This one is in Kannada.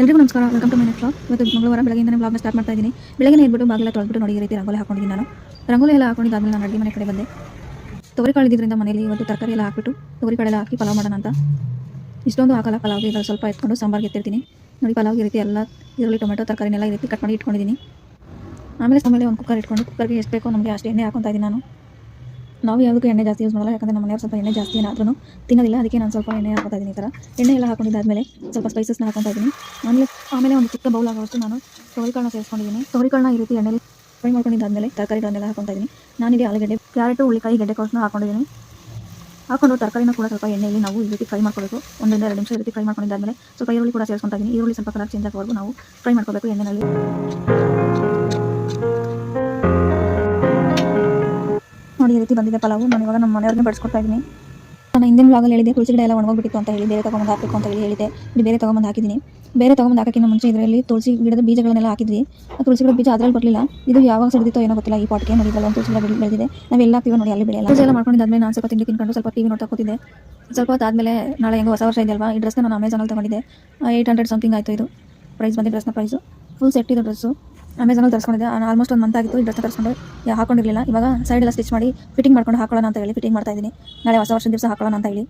ಎಲ್ರಿಗೂ ನಮಸ್ಕಾರ. Welcome to my next vlog. ಇವತ್ತು ಮಂಗಳವಾರ ಬೆಳಗ್ಗೆಯಿಂದನೇ ವ್ಲಾಗ್ನ ಸ್ಟಾರ್ಟ್ ಮಾಡ್ತಾ ಇದ್ದೀನಿ. ಬೆಳಗ್ಗೆ ಎದ್ಬಿಟ್ಟು ಬಾಗಿಲ ತೊಳೆದ್ಬಿಟ್ಟು ನೋಡಿ ಈ ರೀತಿ ರಂಗೋಲಿ ಹಾಕೊಂಡಿದ್ದೀನಿ. ನಾನು ರಂಗೋಲಿ ಎಲ್ಲ ಹಾಕೊಂಡಿದ್ದಾದ್ಮೇಲೆ ನಾನು ಅಡುಗೆ ಮನೆ ಕಡೆ ಬಂದೆ. ತೊಗರಿಕಾಳು ಇದ್ದಿದ್ದರಿಂದ ಮನೆಯಲ್ಲಿ ಇವತ್ತು ತರಕಾರಿ ಎಲ್ಲ ಹಾಕಿಬಿಟ್ಟು ತೊಗರಿಕಾಳೆಲ್ಲ ಹಾಕಿ ಪಲಾವ್ ಮಾಡೋಣ ಅಂತ. ಇಷ್ಟೊಂದು ಹಾಕಲ್ಲ, ಪಲಾವ್ಗೆ ಇದರಲ್ಲಿ ಸ್ವಲ್ಪ ಎತ್ಕೊಂಡು ಸಾಂಬಾರ್ಗೆ ಎತ್ತಿರ್ತೀನಿ. ನೋಡಿ ಪಲಾವ್ಗೆ ಈ ರೀತಿ ಎಲ್ಲ ಈರುಳ್ಳಿ ಟೊಮೆಟೊ ತರಕಾರಿನೆಲ್ಲ ಈ ರೀತಿ ಕಟ್ ಮಾಡಿ ಇಟ್ಕೊಂಡಿದ್ದೀನಿ. ಆಮೇಲೆ ಒಂದು ಕುಕ್ಕರ್ ಇಟ್ಕೊಂಡು ಕುಕ್ಕರ್ಗೆ ಎಷ್ಟು ಬೇಕೋ ನಮಗೆ ಅಷ್ಟು ಎಣ್ಣೆ ಹಾಕೊತಾ ಇದ್ದೀನಿ. ನಾವು ಯಾವುದಕ್ಕೂ ಎಣ್ಣೆ ಜಾಸ್ತಿ ಯೂಸ್ ಮಾಡಲ್ಲ, ಯಾಕಂದರೆ ನಮ್ಮ ಮನೆಯವ್ರು ಸ್ವಲ್ಪ ಎಣ್ಣೆ ಜಾಸ್ತಿ ಏನಾದ್ರೂ ತಿನ್ನೋದಿಲ್ಲ. ಅದಕ್ಕೆ ನಾನು ಸ್ವಲ್ಪ ಎಣ್ಣೆ ಹಾಕೊತಾ ಇದ್ದೀನಿ. ಈ ಥರ ಎಣ್ಣೆ ಎಲ್ಲ ಹಾಕೊಂಡಿದ್ದಾದಮೇಲೆ ಸ್ವಲ್ಪ ಸ್ಪೈಸಸ್ನ ಹಾಕೊತಾ ಇದ್ದೀನಿ. ಆಮೇಲೆ ಒಂದು ಚಿಕ್ಕ ಬೌಲ್ ಆಗೋಷ್ಟು ನಾನು ತೊಗರಿಕಾಳನ್ನ ಸೇರಿಸ್ಕೊಂಡಿದ್ದೀನಿ. ತೊಗರಿಕಾಳನ್ನ ಈ ರೀತಿ ಎಣ್ಣೆಲಿ ಫ್ರೈ ಮಾಡ್ಕೊಂಡಿದ್ದಾದಮೇಲೆ ತರಕಾರಿಗಳನ್ನೆಲ್ಲ ಹಾಕೊತಾ ಇದ್ದೀನಿ. ನಾನಿಲ್ಲಿ ಆಲೂಗಡ್ಡೆ, ಕ್ಯಾರೆಟು, ಉಳ್ಳಿಕಾಯಿ, ಗೆಡ್ಡೆಕೋಸನ್ನ ಹಾಕೊಂಡಿದ್ದೀನಿ. ಹಾಕೊಂಡು ತರಕಾರಿನ ಕೂಡ ಸ್ವಲ್ಪ ಎಣ್ಣೆಯಲ್ಲಿ ನಾವು ಈ ರೀತಿ ಫ್ರೈ ಮಾಡ್ಕೋಬೇಕು. 1-2 ನಿಮಿಷ ಈ ರೀತಿ ಫ್ರೈ ಮಾಡ್ಕೊಂಡಿದ್ದಾದಮೇಲೆ ಸ್ವಲ್ಪ ಈರುಳ್ಳಿ ಕೂಡ ಸೇರಿಸ್ಕೊತಾ ಇದ್ದೀನಿ. ಈರುಳ್ಳಿ ಸ್ವಲ್ಪ ಕಲರ್ ಚೇಂಜ್ ಆಗೋವರೆಗೂ ನಾವು ಫ್ರೈ ಮಾಡ್ಕೋಬೇಕು ಎಣ್ಣೆಯಲ್ಲಿ. ನೋಡಿ ಈ ರೀತಿ ಬಂದಿದೆ ಪಲಾವು. ನಾನು ಇವಾಗ ನಮ್ಮ ಮನೆಯವ್ರಿಗೆ ಬಡಿಸ್ಕೊಡ್ತಾ ಇದ್ದೀನಿ. ನಾನು ಹಿಂದಿನ ವ್ಲಾಗಲ್ಲಿ ಹೇಳಿದೆ ತುಳಸಿ ಗಿಡ ಎಲ್ಲ ಒಣಗೋಗ್ಬಿಟ್ಟಿತ್ತು ಅಂತ ಹೇಳಿ ಬೇರೆ ತೊಗೊಂಡು ಹಾಕಬೇಕು ಅಂತ ಹೇಳಿದೆ. ಇಲ್ಲಿ ಬೇರೆ ತೊಗೊಂಡು ಹಾಕಿದ್ದೀನಿ. ಬೇರೆ ತೊಗೊಂಡು ಹಾಕೋಕ್ಕಿಂತ ಮುಂಚೆ ಇದರಲ್ಲಿ ತುಳಸಿ ಗಿಡದ ಬೀಜಗಳನ್ನೆಲ್ಲ ಹಾಕಿದ್ವಿ. ಆ ತುಳಸಿ ಗಿಡದ ಬೀಜ ಅದರಲ್ಲಿ ಬರಲಿಲ್ಲ. ಇದು ಯಾವಾಗ ಸಿಡಿದಿತ್ತೋ ಏನೋ ಗೊತ್ತಿಲ್ಲ. ಈ ಪಾಟ್ಗೆ ನೋಡಿ ಇದರಲ್ಲಿ ಒಂದು ತುಳಸಿ ಗಿಡ ಬೆಳೆದಿದೆ. ನಾವೆಲ್ಲ ಹಾಕ್ತೀವಿ ನೋಡಿ ಅಲ್ಲಿ ಬೆಳೆಯಲ್ಲ. ತುಳಸಿ ಎಲ್ಲ ಮಾಡ್ಕೊಂಡಿದ್ದಾದ್ಮೇಲೆ ನಾನು ಸ್ವಲ್ಪ ತಿಂಡಿ ತಿನ್ಕೊಂಡು ಸ್ವಲ್ಪ ಟಿವಿ ನೋಡ್ತಾ ಕೂತಿದ್ದೆ. ಸ್ವಲ್ಪ ಹೊತ್ತಾದಮೇಲೆ ನಾಳೆ ಹೆಂಗೋ ಹೊಸ ವರ್ಷ ಇದೆ ಅಲ್ವಾ, ಈ ಡ್ರೆಸ್ನ ನಾನು ಅಮೆಝಾನಲ್ಲಿ ತೊಗೊಂಡಿದ್ದೆ. 800 ಸಮಥಿಂಗ್ ಆಯಿತು ಇದು ಪ್ರೈಸ್ ಬಂದಿದ್ದು. ಡ್ರೆಸ್ನ ಪ್ರೈಸು ಫುಲ್ ಸೆಟ್ ಇದು ಡ್ರೆಸ್ಸು. ಅಮೆಝಾನಲ್ಲಿ ತರಿಸ್ಕೊಂಡಿದ್ದೆ. ಆಲ್ಮೋಸ್ಟ್ 1 ಮಂತ್ ಆಗಿತ್ತು ಈ ಡ್ರೆಸ್ನ ತರಿಸ್ಕೊಂಡು ಹಾಕೊಂಡಿರಲಿಲ್ಲ. ಇವಾಗ ಸೈಡೆಲ್ಲ ಸ್ಟಿಚ್ ಮಾಡಿ ಫಿಟ್ಟಿಂಗ್ ಮಾಡ್ಕೊಂಡು ಹಾಕೊಳ್ಳೋಣ ಅಂತ ಹೇಳಿ ಫಿಟ್ಟಿಂಗ್ ಮಾಡ್ತಾ ಇದ್ದೀನಿ. ನಾಳೆ ಹೊಸ ವರ್ಷದ ದಿವಸ ಹಾಕೊಳ್ಳೋಣ ಅಂತ ಹೇಳಿ